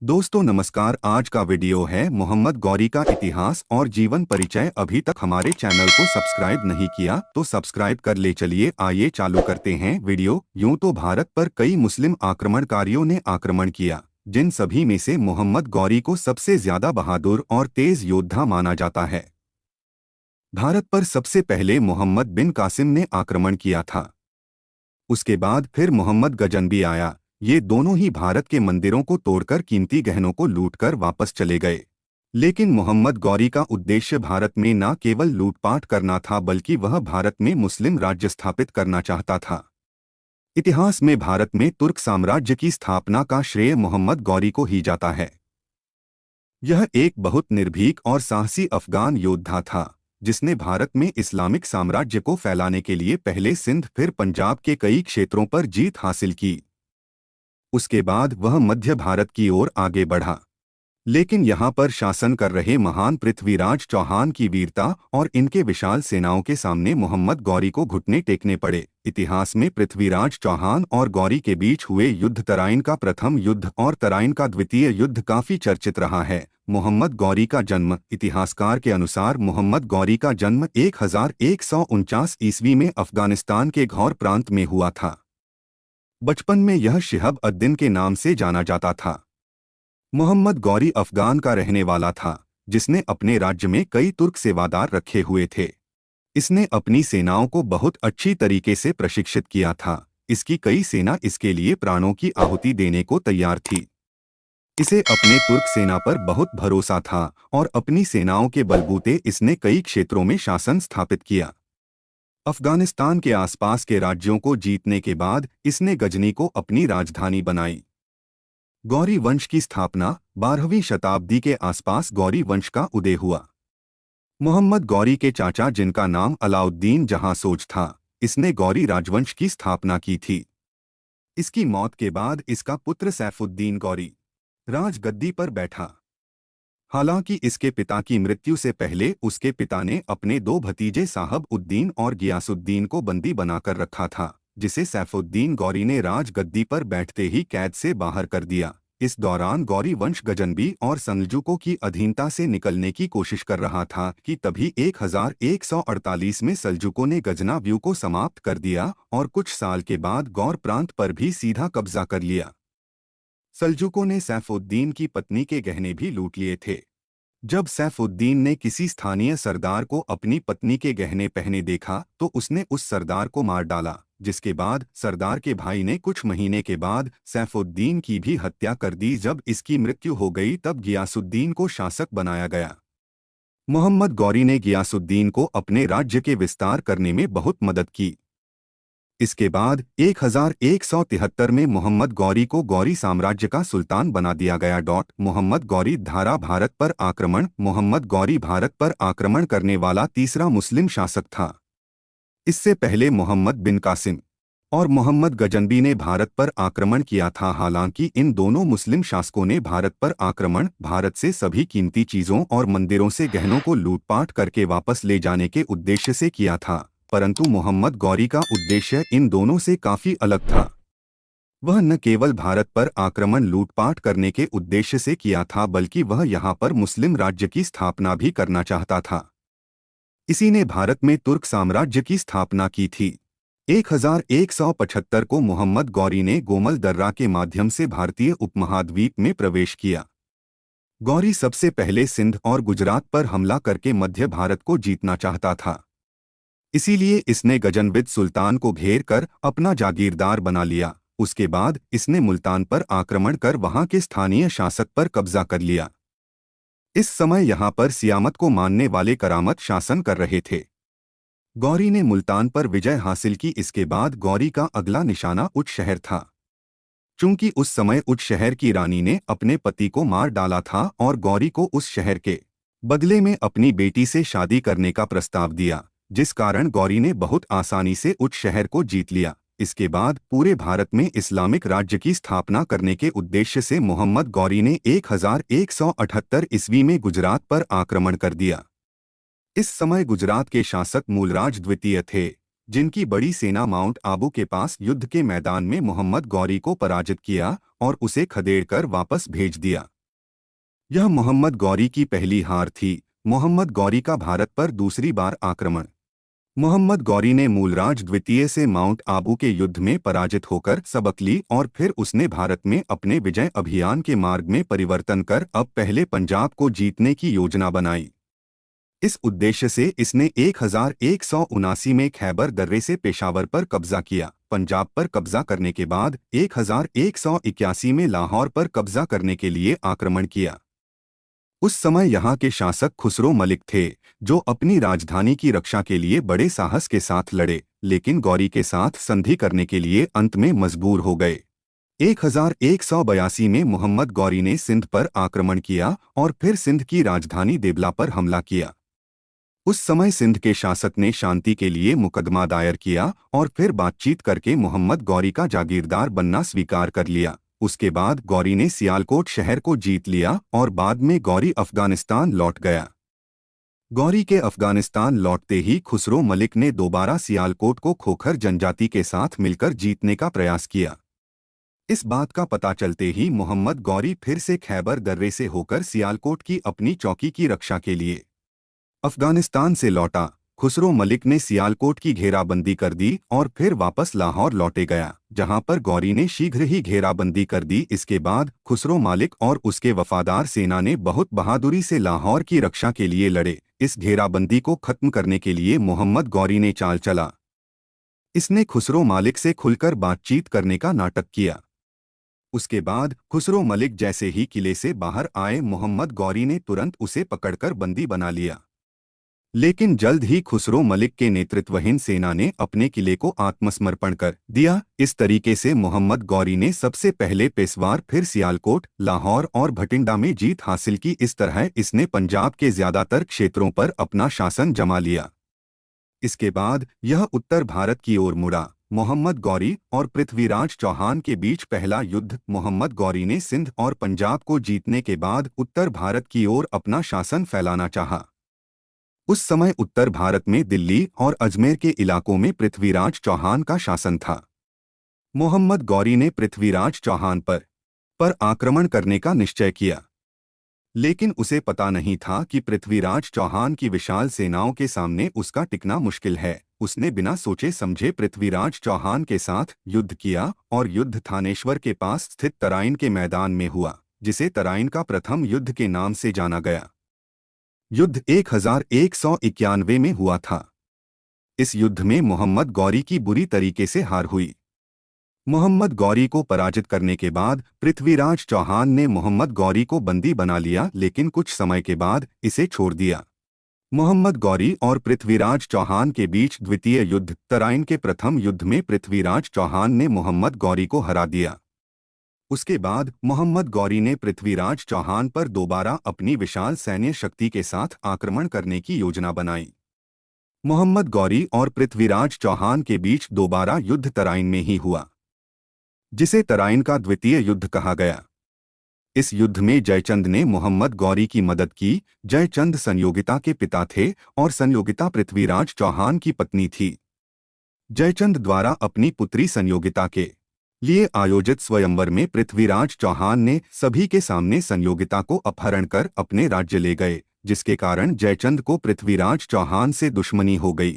दोस्तों नमस्कार। आज का वीडियो है मोहम्मद गौरी का इतिहास और जीवन परिचय। अभी तक हमारे चैनल को सब्सक्राइब नहीं किया तो सब्सक्राइब कर ले। चलिए आइए चालू करते हैं वीडियो। यूं तो भारत पर कई मुस्लिम आक्रमणकारियों ने आक्रमण किया, जिन सभी में से मोहम्मद गौरी को सबसे ज्यादा बहादुर और तेज योद्धा माना जाता है। भारत पर सबसे पहले मोहम्मद बिन कासिम ने आक्रमण किया था। उसके बाद फिर मोहम्मद गजनबी आया। ये दोनों ही भारत के मंदिरों को तोड़कर कीमती गहनों को लूटकर वापस चले गए। लेकिन मोहम्मद गौरी का उद्देश्य भारत में न केवल लूटपाट करना था, बल्कि वह भारत में मुस्लिम राज्य स्थापित करना चाहता था। इतिहास में भारत में तुर्क साम्राज्य की स्थापना का श्रेय मोहम्मद गौरी को ही जाता है। यह एक बहुत निर्भीक और साहसी अफगान योद्धा था, जिसने भारत में इस्लामिक साम्राज्य को फैलाने के लिए पहले सिंध फिर पंजाब के कई क्षेत्रों पर जीत हासिल की। उसके बाद वह मध्य भारत की ओर आगे बढ़ा, लेकिन यहाँ पर शासन कर रहे महान पृथ्वीराज चौहान की वीरता और इनके विशाल सेनाओं के सामने मोहम्मद गौरी को घुटने टेकने पड़े। इतिहास में पृथ्वीराज चौहान और गौरी के बीच हुए युद्ध तराइन का प्रथम युद्ध और तराइन का द्वितीय युद्ध काफी चर्चित रहा है। मोहम्मद गौरी का जन्म। इतिहासकार के अनुसार मोहम्मद गौरी का जन्म 1149 ईस्वी में अफगानिस्तान के घौर प्रांत में हुआ था। बचपन में यह शिहाब अद-दीन के नाम से जाना जाता था। मोहम्मद गौरी अफगान का रहने वाला था, जिसने अपने राज्य में कई तुर्क सेवादार रखे हुए थे। इसने अपनी सेनाओं को बहुत अच्छी तरीके से प्रशिक्षित किया था। इसकी कई सेना इसके लिए प्राणों की आहुति देने को तैयार थी। इसे अपने तुर्क सेना पर बहुत भरोसा था और अपनी सेनाओं के बलबूते इसने कई क्षेत्रों में शासन स्थापित किया। अफगानिस्तान के आसपास के राज्यों को जीतने के बाद इसने गजनी को अपनी राजधानी बनाई। गौरी वंश की स्थापना। 12वीं शताब्दी के आसपास गौरी वंश का उदय हुआ। मोहम्मद गौरी के चाचा, जिनका नाम अलाउद्दीन जहां सोज था, इसने गौरी राजवंश की स्थापना की थी। इसकी मौत के बाद इसका पुत्र सैफुद्दीन गौरी राजगद्दी पर बैठा। हालांकि इसके पिता की मृत्यु से पहले उसके पिता ने अपने दो भतीजे साहब उद्दीन और गियासुद्दीन को बंदी बनाकर रखा था, जिसे सैफुद्दीन गौरी ने राजगद्दी पर बैठते ही कैद से बाहर कर दिया। इस दौरान गौरी वंश गजनबी और सल्जुकों की अधीनता से निकलने की कोशिश कर रहा था कि तभी 1148 में सल्जुकों ने गजनाव्यू को समाप्त कर दिया और कुछ साल के बाद गौर प्रांत पर भी सीधा कब्जा कर लिया। सल्जुकों ने सैफुद्दीन की पत्नी के गहने भी लूट लिए थे। जब सैफुद्दीन ने किसी स्थानीय सरदार को अपनी पत्नी के गहने पहने देखा तो उसने उस सरदार को मार डाला, जिसके बाद सरदार के भाई ने कुछ महीने के बाद सैफुद्दीन की भी हत्या कर दी। जब इसकी मृत्यु हो गई तब गियासुद्दीन को शासक बनाया गया। मोहम्मद गौरी ने गियासुद्दीन को अपने राज्य के विस्तार करने में बहुत मदद की। इसके बाद 1173 में मोहम्मद गौरी को गौरी साम्राज्य का सुल्तान बना दिया गया। मोहम्मद गौरी धारा भारत पर आक्रमण। मोहम्मद गौरी भारत पर आक्रमण करने वाला तीसरा मुस्लिम शासक था। इससे पहले मोहम्मद बिन कासिम और मोहम्मद गजनबी ने भारत पर आक्रमण किया था। हालांकि इन दोनों मुस्लिम शासकों ने भारत पर आक्रमण भारत से सभी कीमती चीजों और मंदिरों से गहनों को लूटपाट करके वापस ले जाने के उद्देश्य से किया था, परंतु मोहम्मद गौरी का उद्देश्य इन दोनों से काफी अलग था। वह न केवल भारत पर आक्रमण लूटपाट करने के उद्देश्य से किया था, बल्कि वह यहाँ पर मुस्लिम राज्य की स्थापना भी करना चाहता था। इसी ने भारत में तुर्क साम्राज्य की स्थापना की थी। 1175 को मोहम्मद गौरी ने गोमल दर्रा के माध्यम से भारतीय उपमहाद्वीप में प्रवेश किया। गौरी सबसे पहले सिंध और गुजरात पर हमला करके मध्य भारत को जीतना चाहता था। इसीलिए इसने गजनविद सुल्तान को घेर कर अपना जागीरदार बना लिया। उसके बाद इसने मुल्तान पर आक्रमण कर वहां के स्थानीय शासक पर कब्जा कर लिया। इस समय यहाँ पर सियामत को मानने वाले करामत शासन कर रहे थे। गौरी ने मुल्तान पर विजय हासिल की। इसके बाद गौरी का अगला निशाना उच्च शहर था। चूंकि उस समय उच्च शहर की रानी ने अपने पति को मार डाला था और गौरी को उस शहर के बदले में अपनी बेटी से शादी करने का प्रस्ताव दिया, जिस कारण गौरी ने बहुत आसानी से उच्च शहर को जीत लिया। इसके बाद पूरे भारत में इस्लामिक राज्य की स्थापना करने के उद्देश्य से मोहम्मद गौरी ने 1178 ईस्वी में गुजरात पर आक्रमण कर दिया। इस समय गुजरात के शासक मूलराज द्वितीय थे, जिनकी बड़ी सेना माउंट आबू के पास युद्ध के मैदान में मोहम्मद गौरी को पराजित किया और उसे खदेड़कर वापस भेज दिया। यह मोहम्मद गौरी की पहली हार थी। मोहम्मद गौरी का भारत पर दूसरी बार आक्रमण। मोहम्मद गौरी ने मूलराज द्वितीय से माउंट आबू के युद्ध में पराजित होकर सबक ली और फिर उसने भारत में अपने विजय अभियान के मार्ग में परिवर्तन कर अब पहले पंजाब को जीतने की योजना बनाई। इस उद्देश्य से इसने 1179 में खैबर दर्रे से पेशावर पर कब्जा किया। पंजाब पर कब्जा करने के बाद 1181 में लाहौर पर कब्जा करने के लिए आक्रमण किया। उस समय यहाँ के शासक खुसरो मलिक थे, जो अपनी राजधानी की रक्षा के लिए बड़े साहस के साथ लड़े, लेकिन गौरी के साथ संधि करने के लिए अंत में मजबूर हो गए। 1182 में मोहम्मद गौरी ने सिंध पर आक्रमण किया और फिर सिंध की राजधानी देवला पर हमला किया। उस समय सिंध के शासक ने शांति के लिए मुकदमा दायर किया और फिर बातचीत करके मोहम्मद गौरी का जागीरदार बनना स्वीकार कर लिया। उसके बाद गौरी ने सियालकोट शहर को जीत लिया और बाद में गौरी अफगानिस्तान लौट गया। गौरी के अफगानिस्तान लौटते ही खुसरो मलिक ने दोबारा सियालकोट को खोखर जनजाति के साथ मिलकर जीतने का प्रयास किया। इस बात का पता चलते ही मोहम्मद गौरी फिर से खैबर दर्रे से होकर सियालकोट की अपनी चौकी की रक्षा के लिए अफगानिस्तान से लौटा। खुसरो मलिक ने सियालकोट की घेराबंदी कर दी और फिर वापस लाहौर लौटे गया, जहां पर गौरी ने शीघ्र ही घेराबंदी कर दी। इसके बाद खुसरो मलिक और उसके वफादार सेना ने बहुत बहादुरी से लाहौर की रक्षा के लिए लड़े। इस घेराबंदी को खत्म करने के लिए मोहम्मद गौरी ने चाल चला। इसने खुसरो मलिक से खुलकर बातचीत करने का नाटक किया। उसके बाद खुसरो मलिक जैसे ही किले से बाहर आए, मोहम्मद गौरी ने तुरंत उसे पकड़कर बंदी बना लिया। लेकिन जल्द ही खुसरो मलिक के नेतृत्वहीन सेना ने अपने किले को आत्मसमर्पण कर दिया। इस तरीके से मोहम्मद गौरी ने सबसे पहले पेशवार, फिर सियालकोट, लाहौर और भटिंडा में जीत हासिल की। इस तरह इसने पंजाब के ज्यादातर क्षेत्रों पर अपना शासन जमा लिया। इसके बाद यह उत्तर भारत की ओर मुड़ा। मोहम्मद गौरी और पृथ्वीराज चौहान के बीच पहला युद्ध। मोहम्मद गौरी ने सिंध और पंजाब को जीतने के बाद उत्तर भारत की ओर अपना शासन फैलाना चाहा। उस समय उत्तर भारत में दिल्ली और अजमेर के इलाकों में पृथ्वीराज चौहान का शासन था। मोहम्मद गौरी ने पृथ्वीराज चौहान पर आक्रमण करने का निश्चय किया, लेकिन उसे पता नहीं था कि पृथ्वीराज चौहान की विशाल सेनाओं के सामने उसका टिकना मुश्किल है। उसने बिना सोचे समझे पृथ्वीराज चौहान के साथ युद्ध किया और युद्ध थानेश्वर के पास स्थित तराइन के मैदान में हुआ, जिसे तराइन का प्रथम युद्ध के नाम से जाना गया। युद्ध 1191 में हुआ था। इस युद्ध में मोहम्मद गौरी की बुरी तरीके से हार हुई। मोहम्मद गौरी को पराजित करने के बाद पृथ्वीराज चौहान ने मोहम्मद गौरी को बंदी बना लिया, लेकिन कुछ समय के बाद इसे छोड़ दिया। मोहम्मद गौरी और पृथ्वीराज चौहान के बीच द्वितीय युद्ध। तराइन के प्रथम युद्ध में पृथ्वीराज चौहान ने मोहम्मद गौरी को हरा दिया। उसके बाद मोहम्मद गौरी ने पृथ्वीराज चौहान पर दोबारा अपनी विशाल सैन्य शक्ति के साथ आक्रमण करने की योजना बनाई। मोहम्मद गौरी और पृथ्वीराज चौहान के बीच दोबारा युद्ध तराइन में ही हुआ, जिसे तराइन का द्वितीय युद्ध कहा गया। इस युद्ध में जयचंद ने मोहम्मद गौरी की मदद की। जयचंद संयोगिता के पिता थे और संयोगिता पृथ्वीराज चौहान की पत्नी थी। जयचंद द्वारा अपनी पुत्री संयोगिता के लिए आयोजित स्वयंवर में पृथ्वीराज चौहान ने सभी के सामने संयोगिता को अपहरण कर अपने राज्य ले गए, जिसके कारण जयचंद को पृथ्वीराज चौहान से दुश्मनी हो गई।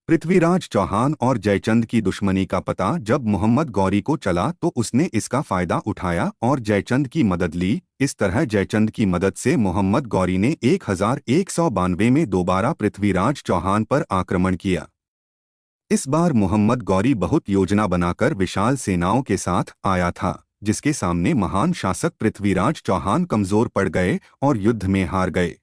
पृथ्वीराज चौहान और जयचंद की दुश्मनी का पता जब मोहम्मद गौरी को चला तो उसने इसका फायदा उठाया और जयचंद की मदद ली। इस तरह जयचंद की मदद से मोहम्मद गौरी ने 1192 में दोबारा पृथ्वीराज चौहान पर आक्रमण किया। इस बार मोहम्मद गौरी बहुत योजना बनाकर विशाल सेनाओं के साथ आया था, जिसके सामने महान शासक पृथ्वीराज चौहान कमजोर पड़ गए और युद्ध में हार गए।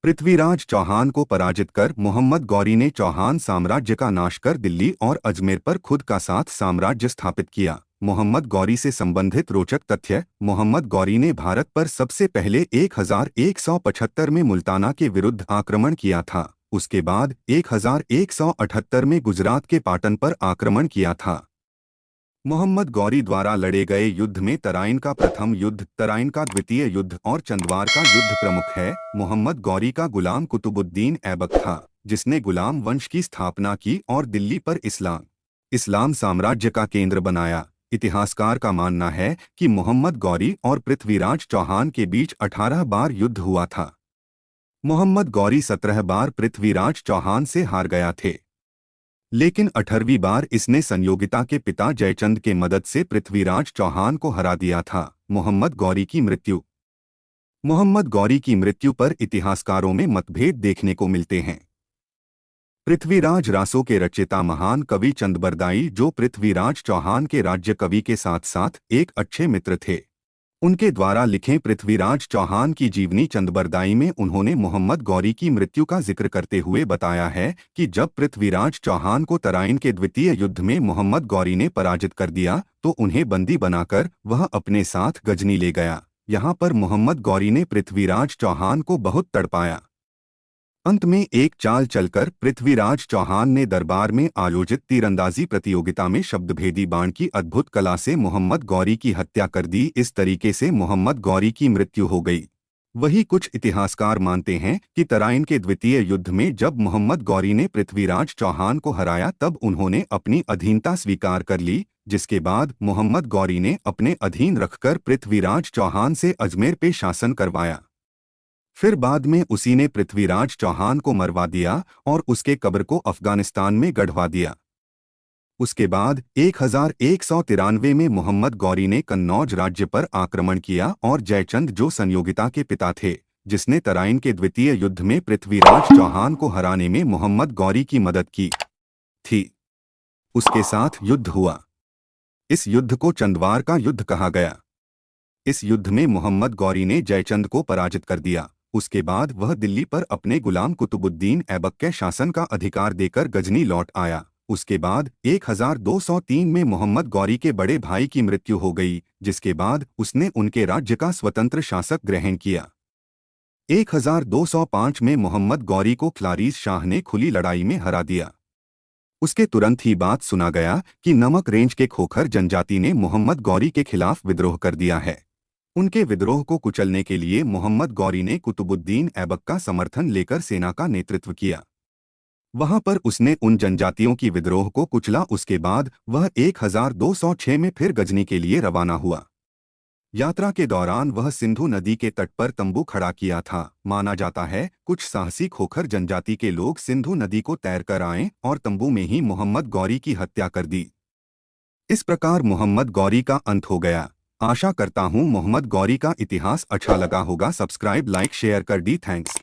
पृथ्वीराज चौहान को पराजित कर मोहम्मद गौरी ने चौहान साम्राज्य का नाश कर दिल्ली और अजमेर पर खुद का साथ साम्राज्य स्थापित किया। मोहम्मद गौरी से संबंधित रोचक तथ्य। मोहम्मद गौरी ने भारत पर सबसे पहले 1175 में मुल्ताना के विरुद्ध आक्रमण किया था। उसके बाद 1178 में गुजरात के पाटन पर आक्रमण किया था। मोहम्मद गौरी द्वारा लड़े गए युद्ध में तराइन का प्रथम युद्ध, तराइन का द्वितीय युद्ध और चंदवार का युद्ध प्रमुख है। मोहम्मद गौरी का गुलाम कुतुबुद्दीन ऐबक था, जिसने गुलाम वंश की स्थापना की और दिल्ली पर इस्लाम साम्राज्य का केंद्र बनाया। इतिहासकार का मानना है कि मोहम्मद गौरी और पृथ्वीराज चौहान के बीच 18 बार युद्ध हुआ था। मोहम्मद गौरी 17 बार पृथ्वीराज चौहान से हार गया थे, लेकिन 18वीं बार इसने संयोगिता के पिता जयचंद के मदद से पृथ्वीराज चौहान को हरा दिया था। मोहम्मद गौरी की मृत्यु। मोहम्मद गौरी की मृत्यु पर इतिहासकारों में मतभेद देखने को मिलते हैं। पृथ्वीराज रासों के रचयिता महान कवि चंदबरदाई, जो पृथ्वीराज चौहान के राज्य कवि के साथ साथ एक अच्छे मित्र थे, उनके द्वारा लिखे पृथ्वीराज चौहान की जीवनी चंदबरदाई में उन्होंने मोहम्मद गौरी की मृत्यु का जिक्र करते हुए बताया है कि जब पृथ्वीराज चौहान को तराइन के द्वितीय युद्ध में मोहम्मद गौरी ने पराजित कर दिया तो उन्हें बंदी बनाकर वह अपने साथ गजनी ले गया। यहाँ पर मोहम्मद गौरी ने पृथ्वीराज चौहान को बहुत तड़पाया। अंत में एक चाल चलकर पृथ्वीराज चौहान ने दरबार में आयोजित तीरंदाजी प्रतियोगिता में शब्दभेदी बाण की अद्भुत कला से मोहम्मद गौरी की हत्या कर दी। इस तरीके से मोहम्मद गौरी की मृत्यु हो गई। वही कुछ इतिहासकार मानते हैं कि तराइन के द्वितीय युद्ध में जब मोहम्मद गौरी ने पृथ्वीराज चौहान को हराया तब उन्होंने अपनी अधीनता स्वीकार कर ली, जिसके बाद मोहम्मद गौरी ने अपने अधीन रखकर पृथ्वीराज चौहान से अजमेर पे शासन करवाया। फिर बाद में उसी ने पृथ्वीराज चौहान को मरवा दिया और उसके कब्र को अफगानिस्तान में गढ़वा दिया। उसके बाद 1193 में मोहम्मद गौरी ने कन्नौज राज्य पर आक्रमण किया और जयचंद, जो संयोगिता के पिता थे, जिसने तराइन के द्वितीय युद्ध में पृथ्वीराज चौहान को हराने में मोहम्मद गौरी की मदद की थी, उसके साथ युद्ध हुआ। इस युद्ध को चंदवार का युद्ध कहा गया। इस युद्ध में मोहम्मद गौरी ने जयचंद को पराजित कर दिया। उसके बाद वह दिल्ली पर अपने गुलाम कुतुबुद्दीन ऐबक के शासन का अधिकार देकर गजनी लौट आया। उसके बाद 1203 में मोहम्मद गौरी के बड़े भाई की मृत्यु हो गई, जिसके बाद उसने उनके राज्य का स्वतंत्र शासक ग्रहण किया। 1205 में मोहम्मद गौरी को खलारीज शाह ने खुली लड़ाई में हरा दिया। उसके तुरंत ही बाद सुना गया कि नमक रेंज के खोखर जनजाति ने मोहम्मद गौरी के खिलाफ विद्रोह कर दिया है। उनके विद्रोह को कुचलने के लिए मोहम्मद गौरी ने कुतुबुद्दीन ऐबक का समर्थन लेकर सेना का नेतृत्व किया। वहां पर उसने उन जनजातियों की विद्रोह को कुचला। उसके बाद वह 1206 में फिर गजनी के लिए रवाना हुआ। यात्रा के दौरान वह सिंधु नदी के तट पर तंबू खड़ा किया था। माना जाता है कुछ साहसी खोखर जनजाति के लोग सिंधु नदी को तैरकर आए और तंबू में ही मोहम्मद गौरी की हत्या कर दी। इस प्रकार मोहम्मद गौरी का अंत हो गया। आशा करता हूँ मोहम्मद गौरी का इतिहास अच्छा लगा होगा। सब्सक्राइब, लाइक, शेयर कर दी। थैंक्स।